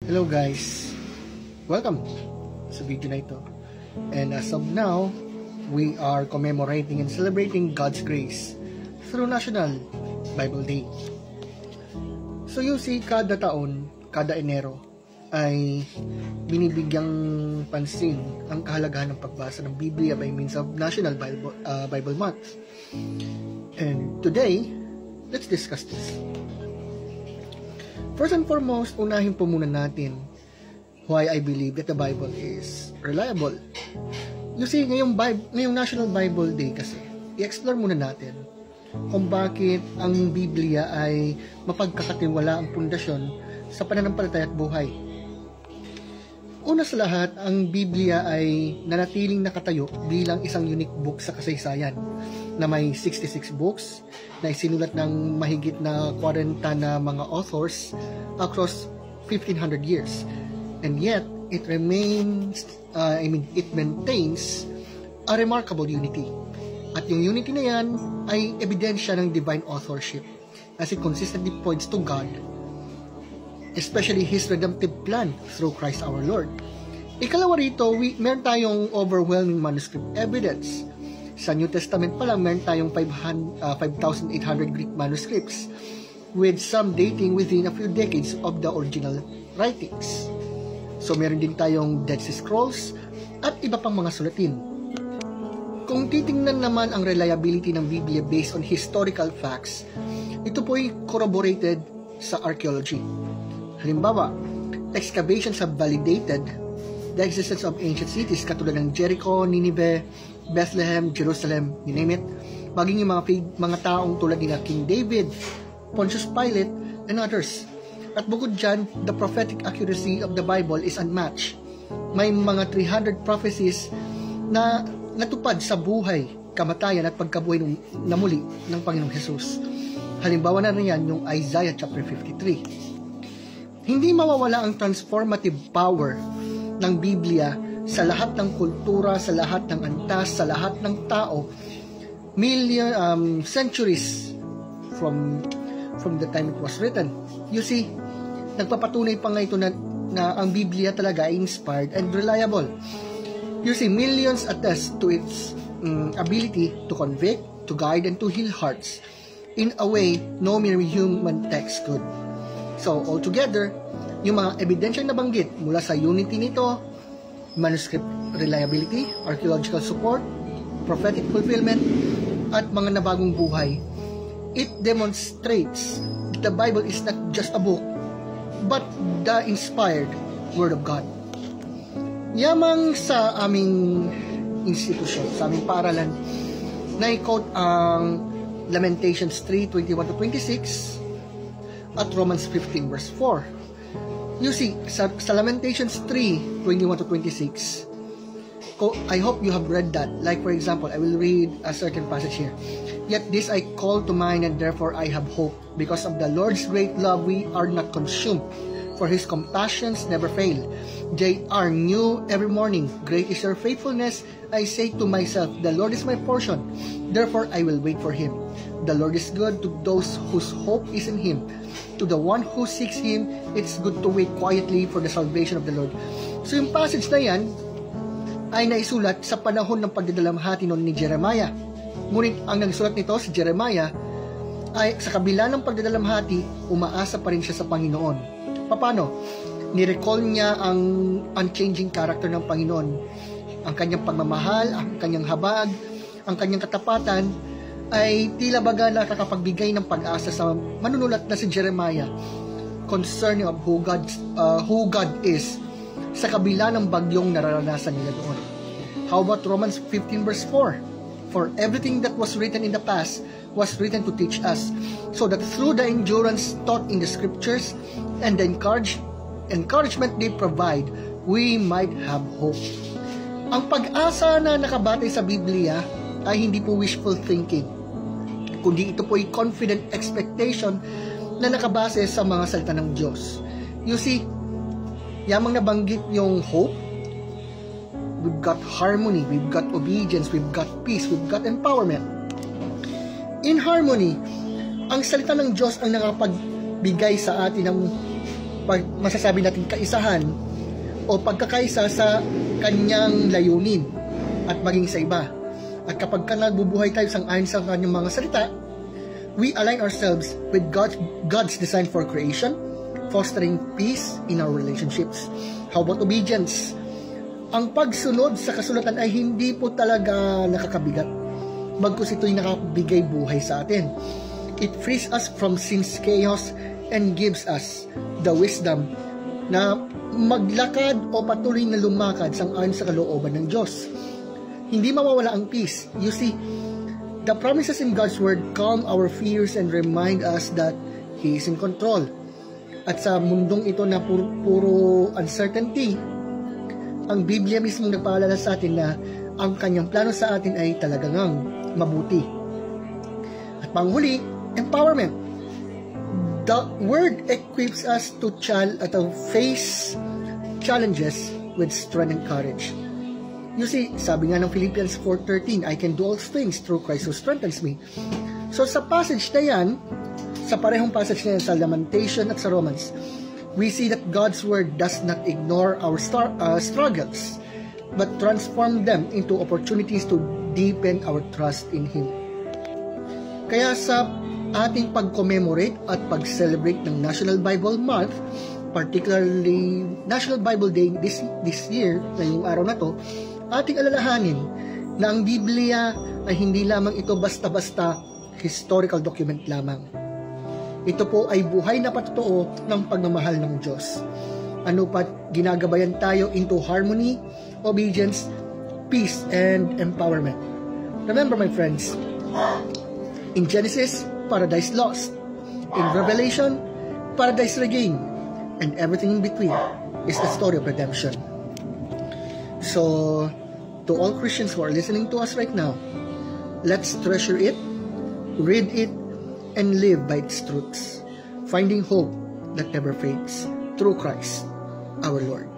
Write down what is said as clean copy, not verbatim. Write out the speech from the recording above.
Hello guys, welcome sa video na ito. And as of now, we are commemorating and celebrating God's grace through National Bible Day. So you see, kada taon, kada Enero ay binibigyang pansin ang kahalagahan ng pagbasa ng Biblia by means of National Bible Month. And today, let's discuss this. First and foremost, unahin po muna natin why I believe that the Bible is reliable. You see, ngayong National Bible Day kasi, i-explore muna natin kung bakit ang Biblia ay mapagkakatiwala ang pundasyon sa pananampalataya at buhay. Una sa lahat, ang Biblia ay nanatiling nakatayo bilang isang unique book sa kasaysayan na may 66 books na isinulat ng mahigit na 40 na mga authors across 1500 years. And yet, it maintains a remarkable unity. At yung unity na yan ay ebidensya ng divine authorship as it consistently points to God, especially His redemptive plan through Christ our Lord. Ikalawa rito, meron tayong overwhelming manuscript evidence. Sa New Testament pa lang, meron tayong 5,800 Greek manuscripts with some dating within a few decades of the original writings. So meron din tayong Dead Sea Scrolls at iba pang mga sulatin. Kung titingnan naman ang reliability ng Biblia based on historical facts, ito po ay corroborated sa archaeology. Halimbawa, excavations have validated the existence of ancient cities katulad ng Jericho, Nineveh, Bethlehem, Jerusalem, you name it, maging yung mga taong tulad nila King David, Pontius Pilate, and others. At bukod dyan, the prophetic accuracy of the Bible is unmatched. May mga 300 prophecies na natupad sa buhay, kamatayan at pagkabuhay na muli ng Panginoong Jesus. Halimbawa na riyan yung Isaiah chapter 53. Hindi mawawala ang transformative power ng Biblia sa lahat ng kultura, sa lahat ng antas, sa lahat ng tao, centuries from the time it was written. You see, nagpapatunay pa nga ito na ang Biblia talaga ay inspired and reliable. You see, millions attest to its ability to convict, to guide, and to heal hearts in a way no mere human text could. So, altogether, yung mga ebidensyang nabanggit mula sa unity nito, manuscript reliability, archaeological support, prophetic fulfillment, at mga nabagong buhay, it demonstrates that the Bible is not just a book, but the inspired Word of God. Yamang sa aming institusyon, sa aming paaralan, na-quote ang Lamentations 3:21-26 at Romans 15 verse 4. You see, sa Lamentations 3:21-26, I hope you have read that. Like for example, I will read a certain passage here. Yet this I call to mind, and therefore I have hope. Because of the Lord's great love, we are not consumed, for His compassions never fail. They are new every morning. Great is your faithfulness. I say to myself, the Lord is my portion, therefore I will wait for Him. The Lord is good to those whose hope is in Him. To the one who seeks Him, it's good to wait quietly for the salvation of the Lord. So yung passage na yan ay naisulat sa panahon ng pagdadalamhati noon ni Jeremiah. Ngunit ang nagsulat nito, si Jeremiah, ay sa kabila ng pagdadalamhati, umaasa pa rin siya sa Panginoon. Paano? Nirecall niya ang unchanging character ng Panginoon. Ang kanyang pagmamahal, ang kanyang habag, ang kanyang katapatan, ay tila baga nakakapagbigay ng pag-asa sa manunulat na si Jeremiah concerning of who God is sa kabila ng bagyong nararanasan nila doon. How about Romans 15 verse 4? For everything that was written in the past was written to teach us, so that through the endurance taught in the scriptures and the encouragement they provide, we might have hope. Ang pag-asa na nakabatay sa Biblia ay hindi po wishful thinking, kundi ito po ay confident expectation na nakabase sa mga salita ng Diyos. You see, yamang nabanggit yung hope, we've got harmony, we've got obedience, we've got peace, we've got empowerment. In harmony, ang salita ng Diyos ang nakapagbigay sa atin ng masasabi natin kaisahan o pagkakaisa sa kanyang layunin at maging sa iba. At kapag nagbubuhay tayo sang-ayon sa kanyang mga salita, we align ourselves with God's design for creation, fostering peace in our relationships. How about obedience? Ang pagsunod sa kasulatan ay hindi po talaga nakakabigat, bagkus ito'y nakabigay buhay sa atin. It frees us from sin's chaos and gives us the wisdom na maglakad o patuloy na lumakad sang-ayon sa kalooban ng Diyos. Hindi mawawala ang peace. You see, the promises in God's Word calm our fears and remind us that He is in control. At sa mundong ito na puro uncertainty, ang Biblia mismo nagpaalala sa atin na ang kanyang plano sa atin ay talagang mabuti. At panghuli, empowerment. The Word equips us to face challenges with strength and courage. You see, sabi nga ng Philippians 4:13, I can do all things through Christ who strengthens me. So sa passage na yan, sa parehong passage na yan sa Lamentation at sa Romans, we see that God's Word does not ignore our struggles, but transform them into opportunities to deepen our trust in Him. Kaya sa ating pag-commemorate at pag-celebrate ng National Bible Month, particularly National Bible Day this year, na yung araw na to, ating alalahanin na ang Biblia ay hindi lamang ito basta-basta historical document lamang. Ito po ay buhay na patotoo ng pagmamahal ng Diyos. Ano pat ginagabayan tayo into harmony, obedience, peace, and empowerment. Remember, my friends, in Genesis, paradise lost. In Revelation, paradise regained. And everything in between is the story of redemption. So, to all Christians who are listening to us right now, let's treasure it, read it, and live by its truths, finding hope that never fades through Christ, our Lord.